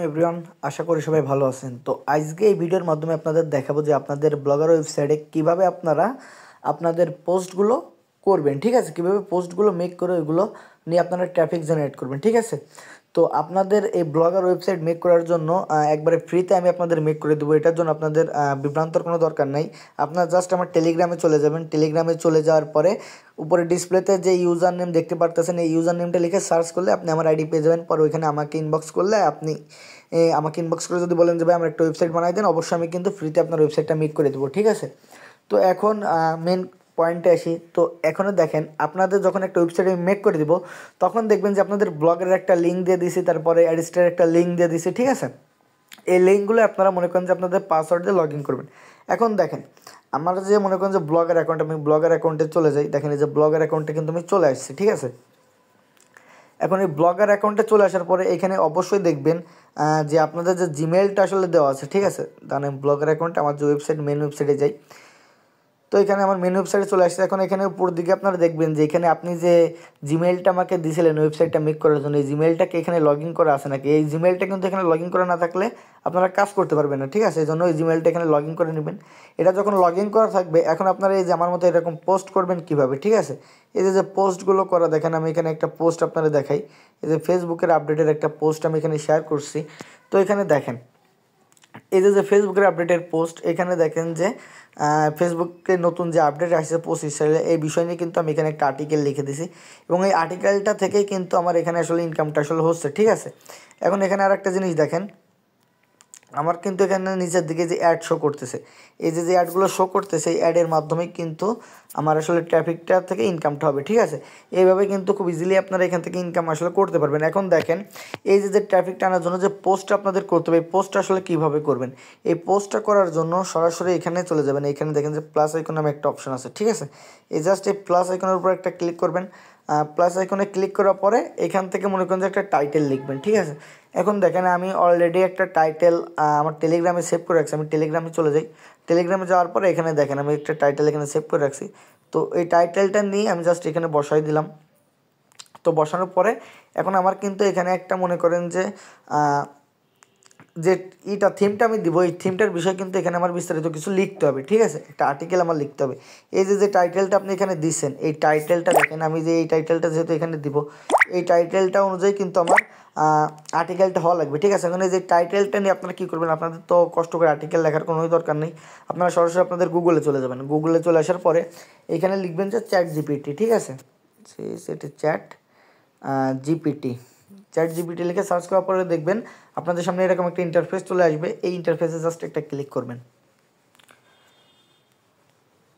Everyone, আশা করি সবাই ভালো আছেন। তো আজকে এই ভিডিওর মাধ্যমে আপনাদের দেখাবো যে আপনাদের ব্লগার ওয়েবসাইটে কিভাবে আপনারা আপনাদের পোস্টগুলো করবেন, ঠিক আছে? কিভাবে পোস্টগুলো মেক করে ওইগুলো নিয়ে আপনারা ট্রাফিক জেনারেট করবেন, ঠিক আছে? তো আপনাদের এই ব্লগার ওয়েবসাইট মেক করার জন্য একবারে ফ্রিতে আমি আপনাদের মেক করে দেবো। এটার জন্য আপনাদের বিভ্রান্তর কোনো দরকার নাই। আপনারা জাস্ট আমার টেলিগ্রামে চলে যাবেন। টেলিগ্রামে চলে যাওয়ার পরে উপরে ডিসপ্লেতে যে ইউজার নেম দেখতে পারতেছেন, এই ইউজার নেমটা লিখে সার্চ করলে আপনি আমার আইডি পেয়ে যাবেন। পরে ওইখানে আমাকে ইনবক্স করলে আপনি আমাকে ইনবক্স করে যদি বলেন যে ভাই আমার একটা ওয়েবসাইট বানাই দেন, অবশ্যই আমি কিন্তু ফ্রিতে আপনার ওয়েবসাইটটা মেক করে দেবো, ঠিক আছে? তো এখন মেন পয়েন্টে আসি। তো এখনও দেখেন, আপনাদের যখন একটা ওয়েবসাইট আমি মেক করে দিব, তখন দেখবেন যে আপনাদের ব্লগের একটা লিঙ্ক দিয়ে দিছি, তারপরে অ্যাডিস্টার একটা লিঙ্ক দিয়ে দিছি, ঠিক আছে? এই লিঙ্কগুলো আপনারা মনে করেন যে আপনাদের পাসওয়ার্ড দিয়ে লগ ইন করবেন। এখন দেখেন, আমার যে মনে করেন যে ব্লগের অ্যাকাউন্ট, আমি ব্লগের অ্যাকাউন্টে চলে যাই। দেখেন এই যে ব্লগের অ্যাকাউন্টে কিন্তু আমি চলে আসছি, ঠিক আছে? এখন এই ব্লগার অ্যাকাউন্টে চলে আসার পরে এখানে অবশ্যই দেখবেন যে আপনাদের যে জিমেলটা আসলে দেওয়া আছে, ঠিক আছে? তাহলে ব্লগার অ্যাকাউন্টে আমার যে ওয়েবসাইট, মেন ওয়েবসাইটে যাই। তো এখানে আমার মেন ওয়েবসাইটে চলে আসছে। এখন এখানে উপর দিকে আপনারা দেখবেন যে এখানে আপনি যে জিমেলটা আমাকে দিয়েছিলেন ওয়েবসাইটটা মেক করার জন্য, এই জিমেলটাকে এখানে লগ ইন করা আছে নাকি? এই জিমেলটা কিন্তু এখানে লগ ইন করা না থাকলে আপনারা কাজ করতে পারবেন না, ঠিক আছে? এই জন্য এই জিমেলটা এখানে লগ ইন করে নেবেন। এটা যখন লগ ইন করা থাকবে, এখন আপনারা এই যে আমার মতো এরকম পোস্ট করবেন কীভাবে, ঠিক আছে? এই যে পোস্টগুলো করা দেখেন, আমি এখানে একটা পোস্ট আপনারা দেখাই। এই যে ফেসবুকের আপডেটের একটা পোস্ট আমি এখানে শেয়ার করছি। তো এখানে দেখেন, এই যে ফেসবুকের আপডেটের পোস্ট, এখানে দেখেন যে ফেসবুকে নতুন যে আপডেট আসছে 25 সালে, এই বিষয় নিয়ে কিন্তু আমি এখানে একটা আর্টিকেল লিখে দিছি, এবং এই আর্টিকেলটা থেকেই কিন্তু আমার এখানে আসলে ইনকামটা আসলে হচ্ছে, ঠিক আছে? এখন এখানে আর একটা জিনিস দেখেন, আমার কিন্তু এখানে নিচের দিকে যে অ্যাড শো করতেছে, এই যে অ্যাডগুলো শো করতেছে, এই অ্যাডের মাধ্যমে কিন্তু আমার আসলে ট্রাফিকটা থেকে ইনকামটা হবে, ঠিক আছে? এইভাবে কিন্তু খুব ইজিলি আপনারা এখান থেকে ইনকাম আসলে করতে পারবেন। এখন দেখেন, এই যে ট্রাফিকটা আনার জন্য যে পোস্টটা আপনাদের করতে হবে, এই পোস্টটা আসলে কীভাবে করবেন? এই পোস্টটা করার জন্য সরাসরি এখানে চলে যাবেন। এখানে দেখেন যে প্লাস আইকন নামে একটা অপশন আছে, ঠিক আছে? এই জাস্ট এই প্লাস আইকনের উপর একটা ক্লিক করবেন। প্লাস আইকনে ক্লিক করার পরে এখান থেকে মনে করেন যে একটা টাইটেল লিখবেন, ঠিক আছে? এখন দেখেন, আমি অলরেডি একটা টাইটেল আমার টেলিগ্রামে সেভ করে রাখছি। আমি টেলিগ্রামে চলে যাই। টেলিগ্রামে যাওয়ার পরে এখানে দেখেন আমি একটা টাইটেল এখানে সেভ করে রাখছি। তো এই টাইটেলটা নিয়ে আমি জাস্ট এখানে বসাই দিলাম। তো বসানোর পরে এখন আমার কিন্তু এখানে একটা মনে করেন যে যে থিমটা আমি দিব, এই থিমটার বিষয় কিন্তু এখানে আমার বিস্তারিত কিছু লিখতে হবে, ঠিক আছে? একটা আর্টিকেল আমার লিখতে হবে। এই যে টাইটেলটা আপনি এখানে দিচ্ছেন, এই টাইটেলটা দেখেন, আমি যে এই টাইটেলটা যেহেতু এখানে দিব, এই টাইটেলটা অনুযায়ী কিন্তু আমার আর্টিকেলটা হওয়া লাগবে, ঠিক আছে? এখন এই যে টাইটেলটা নিয়ে আপনারা কী করবেন, আপনাদের তো কষ্ট করে আর্টিকেল লেখার কোনোই দরকার নেই। আপনারা সরাসরি আপনাদের গুগলে চলে যাবেন। গুগলে চলে আসার পরে এখানে লিখবেন যে চ্যাট জিপিটি, ঠিক আছে? সেটা চ্যাট জিপিটি, চ্যাট জিপিটি লিখে সার্চ করার পরে দেখবেন আপনাদের সামনে এরকম একটা ইন্টারফেস চলে আসবে। এই ইন্টারফেসে জাস্ট একটা ক্লিক করবেন।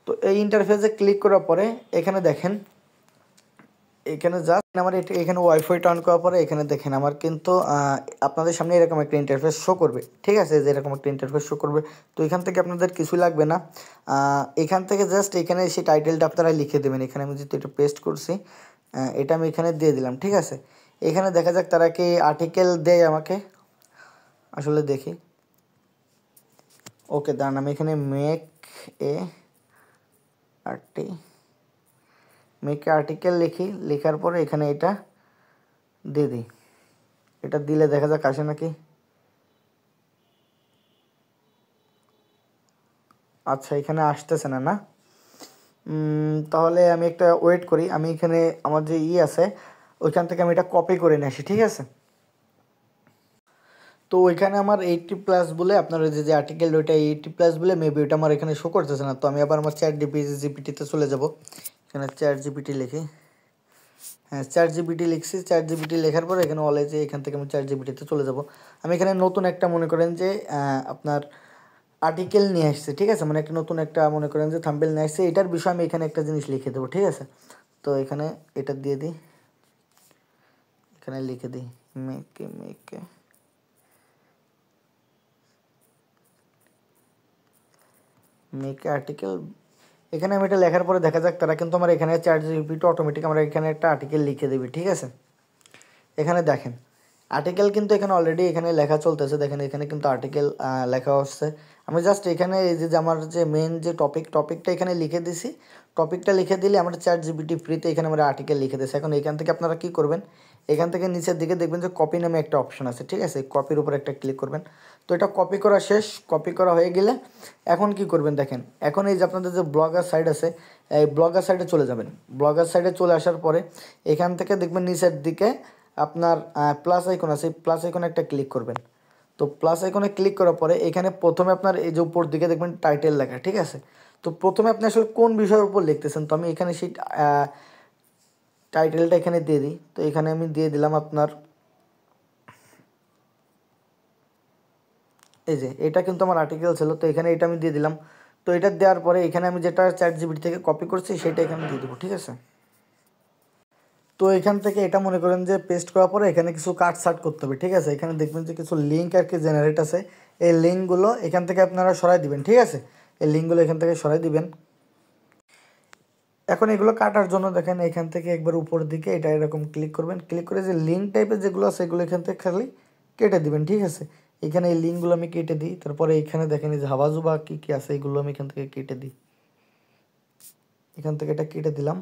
তো এই ইন্টারফেসে ক্লিক করার পরে এখানে দেখেন, এখানে জাস্ট আমার এখানে ওয়াইফাইটা অন করার পরে এখানে দেখেন আমার কিন্তু আপনাদের সামনে এরকম একটা ইন্টারফেস শো করবে, ঠিক আছে? যে এরকম একটা ইন্টারফেস শো করবে। তো এখান থেকে আপনাদের কিছুই লাগবে না। এখান থেকে জাস্ট এখানে সেই টাইটেলটা আপনারা লিখে দেবেন। এখানে আমি যেহেতু এটা পেস্ট করছি, এটা আমি এখানে দিয়ে দিলাম, ঠিক আছে? এখানে দেখা যাক তারা কি আর্টিকেল দেয় আমাকে, আসলে দেখি। ওকে, দাঁড়ান, আমি এখানে মেক আর্টিকেল লিখি। লেখার পরে এখানে এটা দিয়ে দিই। এটা দিলে দেখা যাক আসে নাকি। আচ্ছা, এখানে আসতেছে না, না? তাহলে আমি একটা ওয়েট করি। আমি এখানে আমার যে আছে ওইখান থেকে আমি এটা কপি করে নিয়ে আসি, ঠিক আছে? তো ওইখানে আমার 80+ বলে আপনার যে আর্টিকেল, ওইটা 80+ বলে মেবি ওইটা আমার এখানে শো করতেছে না। তো আমি আবার আমার চ্যাট জিপিটিতে চলে যাব। এখানে চ্যাট জিপিটি লিখি। হ্যাঁ, চ্যাট জিপিটি লিখছি। চ্যাট জিপিটি লেখার পরে এখানে যে এখান থেকে আমি চ্যাট জিপিটিতে চলে যাব। আমি এখানে নতুন একটা মনে করেন যে আপনার আর্টিকেল নিয়ে আসছে, ঠিক আছে? মানে একটা নতুন একটা মনে করেন যে থাম্বনেল নিয়ে আসছে। এটার বিষয়ে আমি এখানে একটা জিনিস লিখে দেবো, ঠিক আছে? তো এখানে এটা দিয়ে দিই, এখানে লিখে দিই মেক আর্টিকেল। এখানে আমি এটা লেখার পরে দেখা যাক তারা কিন্তু আমার এখানে চ্যাট জিপিটি অটোমেটিক আমার এখানে একটা আর্টিকেল লিখে দেবে, ঠিক আছে? এখানে দেখেন আর্টিকেল কিন্তু এখানে অলরেডি এখানে লেখা চলতেছে। দেখেন এখানে কিন্তু আর্টিকেল লেখা হচ্ছে। আমি জাস্ট এখানে এই যে আমার যে মেন যে টপিকটা এখানে লিখে দিছি। টপিকটা লিখে দিলে আমার ChatGPT ফ্রিতে এখানে আমার আর্টিকেল লিখে দিয়েছে। এখন এখান থেকে আপনারা কী করবেন, এখান থেকে নিচের দিকে দেখবেন যে কপি নামে একটা অপশন আছে, ঠিক আছে? কপির উপর একটা ক্লিক করবেন। তো এটা কপি করা শেষ। কপি করা হয়ে গেলে এখন কি করবেন দেখেন, এখন এই যে আপনাদের যে ব্লগার সাইট আছে, এই ব্লগার সাইটে চলে যাবেন। ব্লগার সাইটে চলে আসার পরে এখান থেকে দেখবেন নিচের দিকে আপনার প্লাস আইকন আছে, এই প্লাস আইকনে একটা ক্লিক করবেন। তো প্লাস আইকনে ক্লিক করার পরে এখানে প্রথমে আপনার এই যে উপর দিকে দেখবেন টাইটেল লেখা, ঠিক আছে? তো প্রথমে আপনি আসলে কোন বিষয়ের উপর লিখতেছেন, তো আমি এখানে সেই টাইটেলটা এখানে দিয়ে দিই। তো এখানে আমি দিয়ে দিলাম আপনার এই যে এটা কিন্তু আমার আর্টিকেল ছিল, তো এখানে এটা আমি দিয়ে দিলাম। তো এটা দেওয়ার পরে এখানে আমি যেটা ChatGPT থেকে কপি করছি সেটা এখানে দিয়ে দেবো, ঠিক আছে? তো এখান থেকে এটা মনে করেন যে পেস্ট করার পরে এখানে কিছু কাট সাট করতে হবে, ঠিক আছে? এখানে দেখবেন যে কিছু লিঙ্ক আর কি জেনারেট আছে, এই লিঙ্কগুলো এখান থেকে আপনারা সরাই দিবেন, ঠিক আছে? এই লিঙ্কগুলো এখান থেকে সরাই দিবেন। এখন এগুলো কাটার জন্য দেখেন এখান থেকে একবার উপর দিকে এটা এরকম ক্লিক করবেন। ক্লিক করে যে লিঙ্ক টাইপের যেগুলো আছে এগুলো এখান থেকে খালি কেটে দিবেন, ঠিক আছে? এখানে এই লিঙ্কগুলো আমি কেটে দিই। তারপরে এখানে দেখেন এই যে হাবাজুবা কী কী আছে এগুলো আমি এখান থেকে কেটে দিই। এখান থেকে এটা কেটে দিলাম।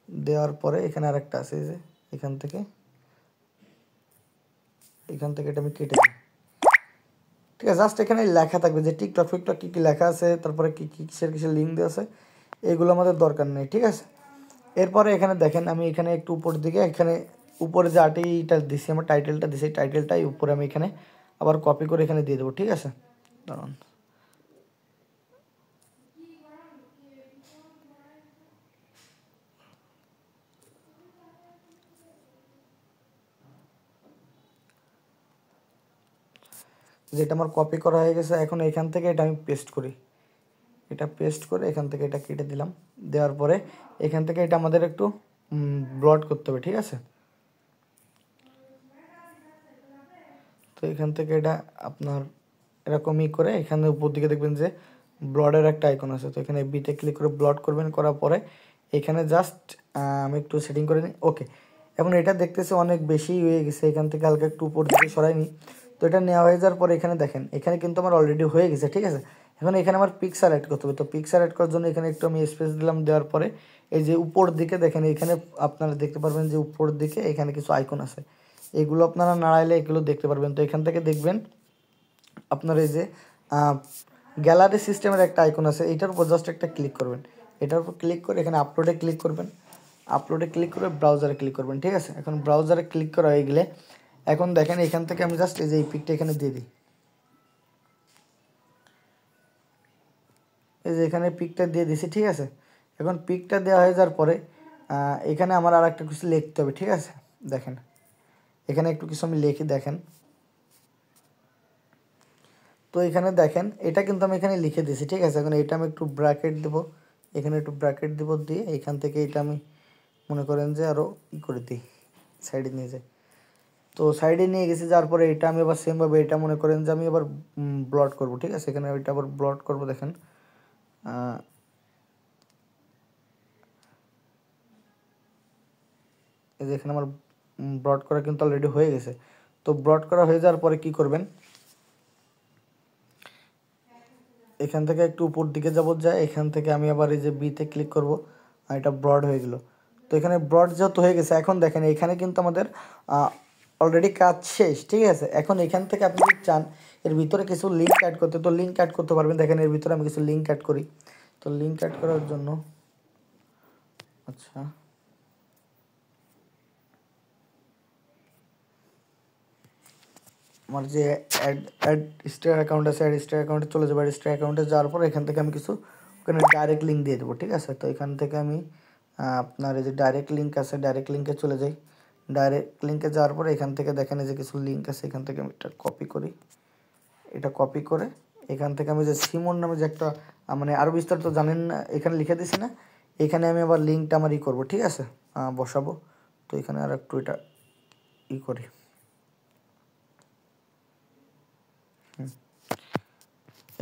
দেওয়ার পরে এখানে আরেকটা আছে যে এখান থেকে এটা আমি কেটে দিই, ঠিক আছে? জাস্ট এখানে লেখা থাকবে যে টিকটক ফিকটক কী কী লেখা আছে, তারপরে কী কী কিসের লিঙ্ক দেওয়া আছে, এগুলো আমাদের দরকার নেই, ঠিক আছে? এরপরে এখানে দেখেন আমি এখানে একটু উপর দিকে এখানে উপরে যে আর্টিটা দিছি, আমার টাইটেলটা দিছি, টাইটেলটাই উপরে আমি এখানে আবার কপি করে এখানে দিয়ে দেবো, ঠিক আছে? দাঁড়ান, যেটা আমার কপি করা হয়ে গেছে। এখন এখান থেকে এটা আমি পেস্ট করি। এটা পেস্ট করে এখান থেকে এটা কেটে দিলাম। দেওয়ার পরে এখান থেকে এটা আমাদের একটু ব্লড করতে হবে, ঠিক আছে? তো এখান থেকে এটা আপনার এরকমই করে এখানে উপর দিকে দেখবেন যে ব্লডের একটা আইকন আছে, তো এখানে বিতে ক্লিক করে ব্লড করবেন। করার পরে এখানে জাস্ট আমি একটু সেটিং করে নিই। ওকে, এখন এটা দেখতেছে অনেক বেশি হয়ে গেছে, এখান থেকে হালকা একটু উপর দিকে সরাই নিই। তো এটা নেওয়া হয়ে যাওয়ার পরে এখানে দেখেন এখানে কিন্তু আমার অলরেডি হয়ে গেছে, ঠিক আছে? এখন এখানে আমার পিকচার অ্যাড করতে হবে। তো পিকচার অ্যাড করার জন্য এখানে একটু আমি স্পেস দিলাম। দেওয়ার পরে এই যে উপর দিকে দেখেন এখানে আপনারা দেখতে পারবেন যে উপর দিকে এখানে কিছু আইকন আছে, এগুলো আপনারা নাড়াইলে এগুলো দেখতে পারবেন। তো এখান থেকে দেখবেন আপনার এই যে গ্যালারি সিস্টেমের একটা আইকন আছে, এটার উপর জাস্ট একটা ক্লিক করবেন। এটার উপর ক্লিক করে এখানে আপলোডে ক্লিক করবেন। আপলোডে ক্লিক করে ব্রাউজারে ক্লিক করবেন, ঠিক আছে? এখন ব্রাউজারে ক্লিক করা হয়ে গেলে এখন দেখেন এখান থেকে আমি জাস্ট এই যে এই পিকটা এখানে দিয়ে দিই। এই যে এখানে পিকটা দিয়ে দিছি, ঠিক আছে? এখন পিকটা দেওয়া হয়ে যাওয়ার পরে এখানে আমার আর একটা কিছু লিখতে হবে, ঠিক আছে? দেখেন এখানে একটু কিছু আমি লিখি, দেখেন। তো এখানে দেখেন এটা কিন্তু আমি এখানে লিখে দিয়েছি, ঠিক আছে? এখন এটা আমি একটু ব্র্যাকেট দেবো, এখানে একটু ব্র্যাকেট দেবো, দিয়ে এখান থেকে এটা আমি মনে করেন যে আরও ই করে দিই, সাইডে নিয়ে যাই। তো সাইডে নিয়ে গেছি, যাওয়ার পরে এটা আমি আবার সেমভাবে এটা মনে করেন যে আমি আবার ব্লট করব, ঠিক আছে? এখানে এটা আবার ব্লট করব। দেখেন এই যে এখানে আমার ব্লট করা কিন্তু অলরেডি হয়ে গেছে। তো ব্লট করা হয়ে যাওয়ার পরে কি করবেন, এখান থেকে একটু উপর দিকে যাব, যায় এখান থেকে আমি আবার এই যে বিতে ক্লিক করব, আর এটা ব্রড হয়ে গেল। তো এখানে ব্রড যেহেতু হয়ে গেছে, এখন দেখেন এখানে কিন্তু আমাদের অলরেডি কাজ শেষ, ঠিক আছে? এখন এখান থেকে আপনি যদি চান এর ভিতরে কিছু লিঙ্ক অ্যাড করতে, তো লিঙ্ক অ্যাড করতে পারবেন। দেখেন এর ভিতরে আমি কিছু লিঙ্ক অ্যাড করি। তো লিঙ্ক অ্যাড করার জন্য আচ্ছা আমার যে অ্যাড স্টার অ্যাকাউন্ট আছে, অ্যাড স্টার অ্যাকাউন্টে চলে যাবো। অ্যাড স্টার অ্যাকাউন্টে যাওয়ার পর এখান থেকে আমি কিছু ওখানে ডাইরেক্ট লিঙ্ক দিয়ে দেবো, ঠিক আছে? তো এখান থেকে আমি আপনার এই যে ডাইরেক্ট লিঙ্ক আছে, ডাইরেক্ট লিঙ্কে চলে যাই। ডাইরেক্ট লিঙ্কে যাওয়ার পরে এখান থেকে দেখেন এই যে কিছু লিঙ্ক আছে, এখান থেকে আমি এটা কপি করি। এটা কপি করে এখান থেকে আমি যে সিমন নামে যে একটা মানে আরও বিস্তারিত জানেন না, এখানে লিখে দিছি না, এখানে আমি আবার লিঙ্কটা আমার ই করবো, ঠিক আছে? বসাবো। তো এখানে আর একটু এটা ই করি।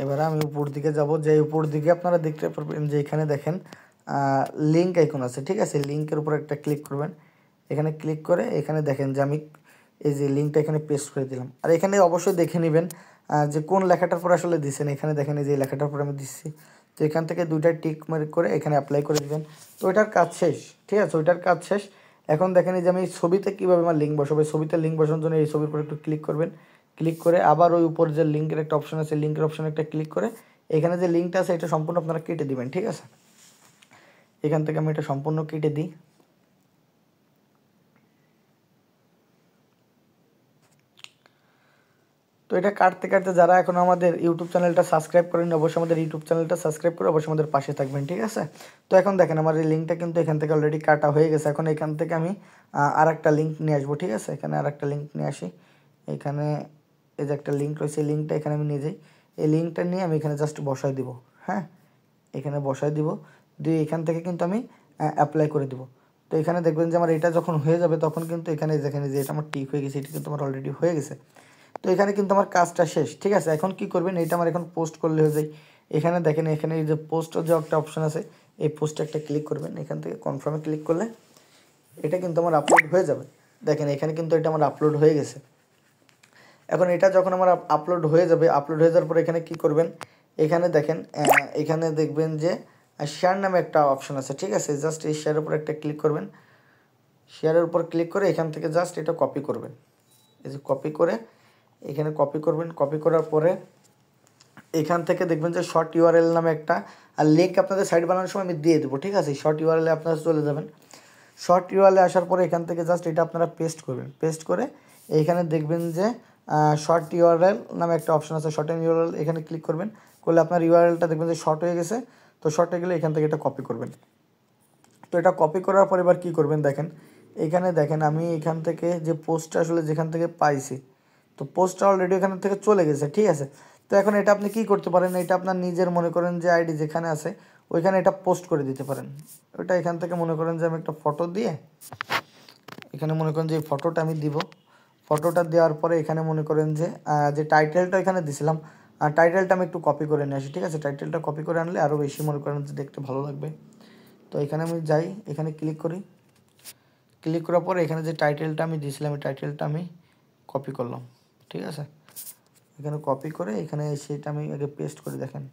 এবারে আমি উপর দিকে যাব, যে উপর দিকে আপনারা দেখতে পারবেন যে এখানে দেখেন লিঙ্ক আইকন আছে, ঠিক আছে? লিঙ্কের উপর একটা ক্লিক করবেন। এখানে ক্লিক করে এখানে দেখেন যে আমি এই যে লিঙ্কটা এখানে পেস্ট করে দিলাম। আর এখানে অবশ্যই দেখে নেবেন যে কোন লেখাটার পর আসলে দিচ্ছেন। এখানে দেখেন এই যে লেখাটার পর আমি দিচ্ছি, তো এখান থেকে দুইটা টিক মার্ক করে এখানে অ্যাপ্লাই করে দিবেন। তো ওইটার কাজ শেষ, ঠিক আছে, ওইটার কাজ শেষ। এখন দেখেন এই যে আমি ছবিতে কীভাবে আমার লিঙ্ক বসাবো, ছবিতে লিঙ্ক বসানোর জন্য এই ছবির উপর একটু ক্লিক করবেন, ক্লিক করে আবার ওই উপর যে লিঙ্কের একটা অপশন আছে, লিঙ্কের অপশনে একটা ক্লিক করে এখানে যে লিঙ্কটা আছে এটা সম্পূর্ণ আপনারা কেটে দিবেন, ঠিক আছে। এখান থেকে আমি এটা সম্পূর্ণ কেটে দিই। তো এটা কাটতে কাটতে যারা এখন আমাদের ইউটিউব চ্যানেলটা সাবস্ক্রাইব করেন অবশ্যই আমাদের ইউটিউব চ্যানেলটা সাবস্ক্রাইব করে অবশ্যই আমাদের পাশে থাকবেন, ঠিক আছে। তো এখন দেখেন আমার এই লিঙ্কটা কিন্তু এখান থেকে অলরেডি কাটা হয়ে গেছে। এখন এখান থেকে আমি আর একটা লিঙ্ক নিয়ে আসবো, ঠিক আছে। এখানে আর একটা লিঙ্ক নিয়ে আসি, এখানে এই যে একটা লিঙ্ক রয়েছে, এই লিঙ্কটা এখানে আমি নিয়ে যাই। এই লিঙ্কটা নিয়ে আমি এখানে জাস্ট বসাই দিব, হ্যাঁ, এখানে বসাই দিব, দিয়ে এখান থেকে কিন্তু আমি অ্যাপ্লাই করে দিব। তো এখানে দেখবেন যে আমার এটা যখন হয়ে যাবে তখন কিন্তু এখানে দেখেন যে এটা আমার টিক হয়ে গেছে, এটা কিন্তু আমার অলরেডি হয়ে গেছে। তো এখানে কিন্তু আমার কাজটা শেষ, ঠিক আছে। এখন কি করবেন, এটা আমার এখন পোস্ট করলে হয়ে যায়। এখানে দেখেন এখানে এই যে পোস্টের যে একটা অপশন আছে, এই পোস্টে একটা ক্লিক করবেন, এখান থেকে কনফার্মে ক্লিক করলে এটা কিন্তু আমার আপলোড হয়ে যাবে। দেখেন এখানে কিন্তু এটা আমার আপলোড হয়ে গেছে। এখন এটা যখন আমার আপলোড হয়ে যাবে, আপলোড হয়ে যাওয়ার পর এখানে কি করবেন, এখানে দেখেন এখানে দেখবেন যে শেয়ার নামে একটা অপশন আছে, ঠিক আছে। জাস্ট এই শেয়ারের উপর একটা ক্লিক করবেন, শেয়ারের উপর ক্লিক করে এখান থেকে জাস্ট এটা কপি করবেন। এই যে কপি করে এখানে কপি করবেন, কপি করার পরে এখান থেকে দেখবেন যে শর্ট ইউআরএল নামে একটা আর লিঙ্ক আপনাদের সাইট বানানোর সময় আমি দিয়ে দেবো, ঠিক আছে। শর্ট ইউআরএলে আপনারা চলে যাবেন, শর্ট ইউআরএলে আসার পরে এখান থেকে জাস্ট এটা আপনারা পেস্ট করবেন, পেস্ট করে এইখানে দেখবেন যে শর্ট ইউআরএল নামে একটা অপশন আছে, শর্ট ইউআরএল, এখানে ক্লিক করবেন, করলে আপনার ইউআরএলটা দেখবেন যে শর্ট হয়ে গেছে। তো শর্ট হয়ে গেলে এখান থেকে এটা কপি করবেন। তো এটা কপি করার পর এবার কী করবেন, দেখেন এখানে দেখেন আমি এখান থেকে যে পোস্টটা আসলে যেখান থেকে পাইছি, তো পোস্টটা অলরেডি এখান থেকে চলে গেছে, ঠিক আছে। তো এখন এটা আপনি কী করতে পারেন, এটা আপনার নিজের মনে করেন যে আইডি যেখানে আছে ওইখানে এটা পোস্ট করে দিতে পারেন। ওইটা এখান থেকে মনে করেন যে আমি একটা ফটো দিয়ে এখানে মনে করেন যে এই ফটোটা আমি দিব, ফটোটা দেওয়ার পরে এখানে মনে করেন যে যে টাইটেলটা এখানে দিছিলাম, টাইটেলটা আমি একটু কপি করে নিয়ে আসি, ঠিক আছে। টাইটেলটা কপি করে আনলে আরও বেশি মনে করেন যে দেখতে ভালো লাগবে। তো এখানে আমি যাই, এখানে ক্লিক করি, ক্লিক করার পরে এখানে যে টাইটেলটা আমি দিয়েছিলাম এই টাইটেলটা আমি কপি করলাম, ঠিক আছে। এখানে কপি করে এখানে সেটা আমি আগে পেস্ট করে দেখেন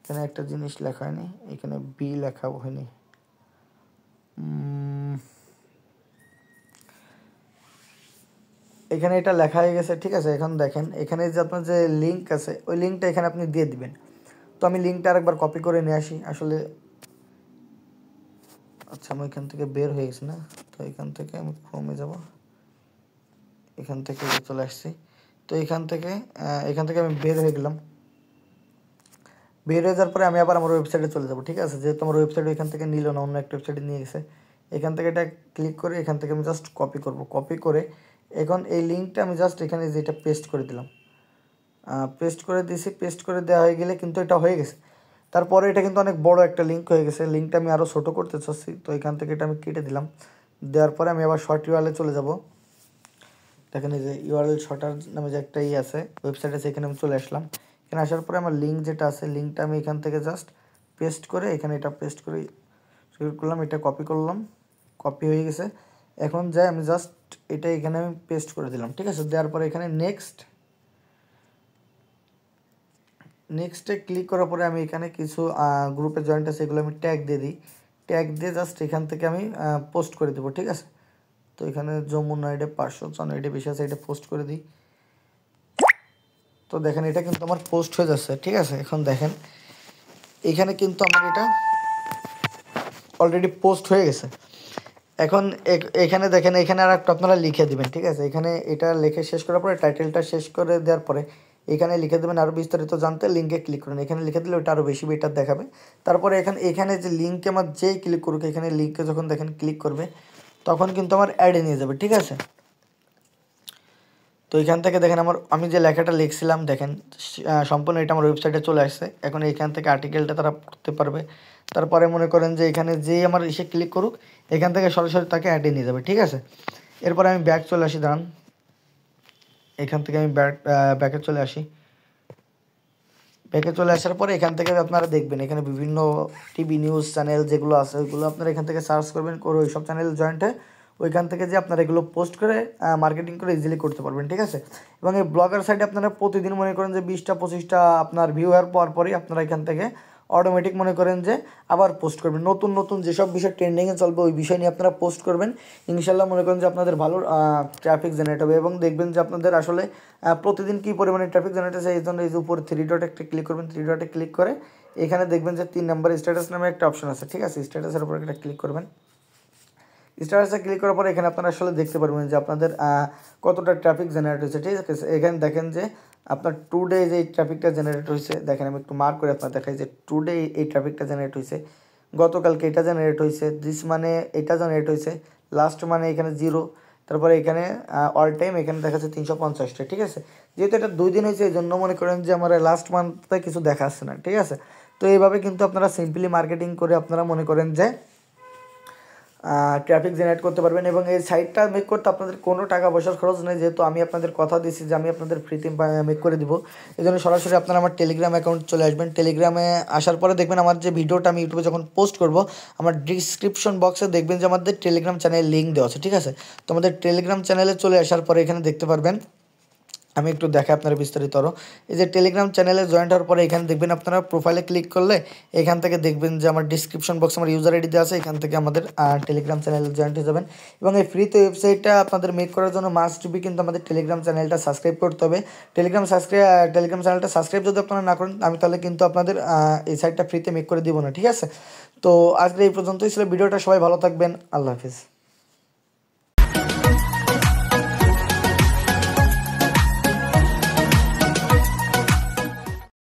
এখানে একটা জিনিস লেখা হয়নি, এখানে বি লেখা হয়নি, এখানে এটা লেখা হয়ে গেছে, ঠিক আছে। এখন দেখেন এখানে যে আপনার যে লিঙ্ক আছে ওই লিঙ্কটা এখানে আপনি দিয়ে দিবেন। তো আমি লিঙ্কটা আরেকবার কপি করে নিয়ে আসি আসলে, আচ্ছা আমি এখান থেকে বের হয়ে গেছি না, তো এখান থেকে আমি ক্রোমে যাব, এখান থেকে চলে আসছি। তো এখান থেকে আমি বের হয়ে গেলাম, বের হয়ে যাওয়ার পরে আমি আবার আমার ওয়েবসাইটে চলে যাব, ঠিক আছে। যেহেতু আমার ওয়েবসাইট এখান থেকে নিল না, অন্য একটা ওয়েবসাইটে নিয়ে গেছে, এখান থেকে এটা ক্লিক করে এখান থেকে আমি জাস্ট কপি করব, কপি করে এখন এই লিঙ্কটা আমি জাস্ট এখানে যেটা পেস্ট করে দিলাম, পেস্ট করে দিয়েছি, পেস্ট করে দেওয়া হয়ে গেলে কিন্তু এটা হয়ে গেছে। তারপরে এটা কিন্তু অনেক বড় একটা লিঙ্ক হয়ে গেছে, লিঙ্কটা আমি আরও ছোটো করতে চাচ্ছি, তো এখান থেকে এটা আমি কেটে দিলাম। দেওয়ার পরে আমি আবার শর্ট ইউআরএলে চলে যাব, দেখেন এই যে ইউআরএল শর্টার নামে যে একটা আছে ওয়েবসাইট আছে, এখানে আমি চলে আসলাম। এখানে আসার পরে আমার লিঙ্ক যেটা আছে লিঙ্কটা আমি এখান থেকে জাস্ট পেস্ট করে এখানে এটা পেস্ট করে সিলেক্ট করলাম, এটা কপি করলাম, কপি হয়ে গেছে। এখন যাই আমি জাস্ট এটা এখানে আমি পেস্ট করে দিলাম, ঠিক আছে। দেওয়ার পরে এখানে নেক্সটে ক্লিক করার পরে আমি এখানে কিছু গ্রুপে জয়েন্ট আছে এগুলো আমি ট্যাগ দিয়ে দিই, ট্যাগ দিয়ে জাস্ট এখান থেকে আমি পোস্ট করে দেবো, ঠিক আছে। তো এখানে যমুনা এটা 500 এটা বেশি আছে, এটা পোস্ট করে দিই। তো দেখেন এটা কিন্তু আমার পোস্ট হয়ে যাচ্ছে, ঠিক আছে। এখন দেখেন এখানে কিন্তু আমার এটা অলরেডি পোস্ট হয়ে গেছে। এখন এখানে দেখেন এখানে আর একটা আপনারা লিখে দিবেন, ঠিক আছে। এখানে এটা লিখে শেষ করার পরে টাইটেলটা শেষ করে দেওয়ার পরে এখানে লিখে দেবেন আরও বিস্তারিত জানতে লিঙ্কে ক্লিক করুন, এখানে লিখে দিলে ওটা আরও বেশি বেটার দেখাবে। তারপরে এখানে যে লিঙ্কে আমার যেই ক্লিক করুক এখানে লিঙ্কে যখন দেখেন ক্লিক করবে তখন কিন্তু আমার অ্যাডে নিয়ে যাবে, ঠিক আছে। তো এখান থেকে দেখেন আমি যে লেখাটা লিখছিলাম দেখেন সম্পূর্ণ এটা আমার ওয়েবসাইটে চলে আসছে। এখন এইখান থেকে আর্টিকেলটা তারা পড়তে পারবে। তারপরে মনে করেন যে এখানে যেই আমার এসে ক্লিক করুক এখান থেকে সরাসরি তাকে অ্যাডে নিয়ে যাবে, ঠিক আছে। এরপরে আমি ব্যাক চলে আসি, দাঁড়ান এখান থেকে আমি ব্যাকে চলে আসি। ব্যাকে চলে আসার পরে এখান থেকে আপনারা দেখবেন এখানে বিভিন্ন টিভি নিউজ চ্যানেল যেগুলো আছে ওইগুলো আপনারা এখান থেকে সার্চ করবেন, করে ওই সব চ্যানেল জয়েন্ট হয়ে ওইখান থেকে যে আপনারা এগুলো পোস্ট করে মার্কেটিং করে ইজিলি করতে পারবেন, ঠিক আছে। এবং এই ব্লগার সাইটে আপনারা প্রতিদিন মনে করেন যে 20টা 25টা আপনার ভিউ হওয়ার পরই আপনারা এখান থেকে অটোমেটিক মনে করেন যে আবার পোস্ট করবেন, নতুন নতুন যেসব বিষয় ট্রেন্ডিংয়ে চলবে ওই বিষয় নিয়ে আপনারা পোস্ট করবেন। ইনশাল্লাহ মনে করেন যে আপনাদের ভালো ট্রাফিক জেনারেট হবে এবং দেখবেন যে আপনাদের আসলে প্রতিদিন কী পরিমাণে ট্রাফিক জেনারেট হচ্ছে। এই জন্য এই যে উপরে 3 ডটে একটা ক্লিক করবেন, 3 ডটে ক্লিক করে এখানে দেখবেন যে 3 নম্বর স্ট্যাটাস নামে একটা অপশন আছে, ঠিক আছে। স্ট্যাটাসের উপর একটা ক্লিক করবেন। স্ট্যাটাসে ক্লিক করার পরে এখানে আপনারা আসলে দেখতে পারবেন যে আপনাদের কতটা ট্রাফিক জেনারেট হয়েছে, ঠিক আছে। এখানে দেখেন যে আপনার টুডে যে ট্রাফিকটা জেনারেট হয়েছে, দেখেন আমি একটু মার্ক করে আপনার দেখাই যে টুডে এই ট্রাফিকটা জেনারেট হয়েছে, গতকালকে এটা জেনারেট হয়েছে, দিস মানে এটা জেনারেট হয়েছে, লাস্ট মানে এখানে 0, তারপরে এখানে অল টাইম এখানে দেখা যাচ্ছে 350টা, ঠিক আছে। যেহেতু এটা 2 দিন হয়েছে এই জন্য মনে করেন যে আমার লাস্ট মান্থে কিছু দেখাচ্ছে না, ঠিক আছে। তো এইভাবে কিন্তু আপনারা সিম্পলি মার্কেটিং করে আপনারা মনে করেন যে ট্রাফিক জেনারেট করতে পারবেন। এবং এই সাইটটা মেক করতে আপনাদের কোনো টাকা পয়সার খরচ নেই, যেহেতু আমি আপনাদের কথা দিচ্ছি যে আমি আপনাদের ফ্রিতে মেক করে দিব। এই জন্য সরাসরি আপনারা আমার টেলিগ্রাম অ্যাকাউন্ট চলে আসবেন। টেলিগ্রামে আসার পরে দেখবেন আমার যে ভিডিওটা আমি ইউটিউবে যখন পোস্ট করব আমার ডিসক্রিপশন বক্সে দেখবেন যে আমাদের টেলিগ্রাম চ্যানেলের লিঙ্ক দেওয়া আছে, ঠিক আছে। তো আমাদের টেলিগ্রাম চ্যানেলে চলে আসার পরে এখানে দেখতে পারবেন, আমি একটু দেখাই আপনারা বিস্তারিত আরও। এই যে টেলিগ্রাম চ্যানেলে জয়েন্ট হওয়ার পরে এখানে দেখবেন আপনারা প্রোফাইলে ক্লিক করলে এখান থেকে দেখবেন যে আমার ডিসক্রিপশন বক্স আমার ইউজার আইডি দেওয়া আছে, এখান থেকে আমাদের টেলিগ্রাম চ্যানেলে জয়েন্ট হয়ে যাবেন। এবং এই ফ্রিতে ওয়েবসাইটটা আপনাদের মেক করার জন্য মাস্ট বি কিন্তু আমাদের টেলিগ্রাম চ্যানেলটা সাবস্ক্রাইব করতে হবে। টেলিগ্রাম চ্যানেলটা সাবস্ক্রাইব যদি আপনারা না করেন আমি তাহলে কিন্তু আপনাদের এই সাইটটা ফ্রিতে মেক করে দিব না, ঠিক আছে। তো আজকে এই পর্যন্তই ছিল ভিডিওটা, সবাই ভালো থাকবেন, আল্লাহ হাফিজ।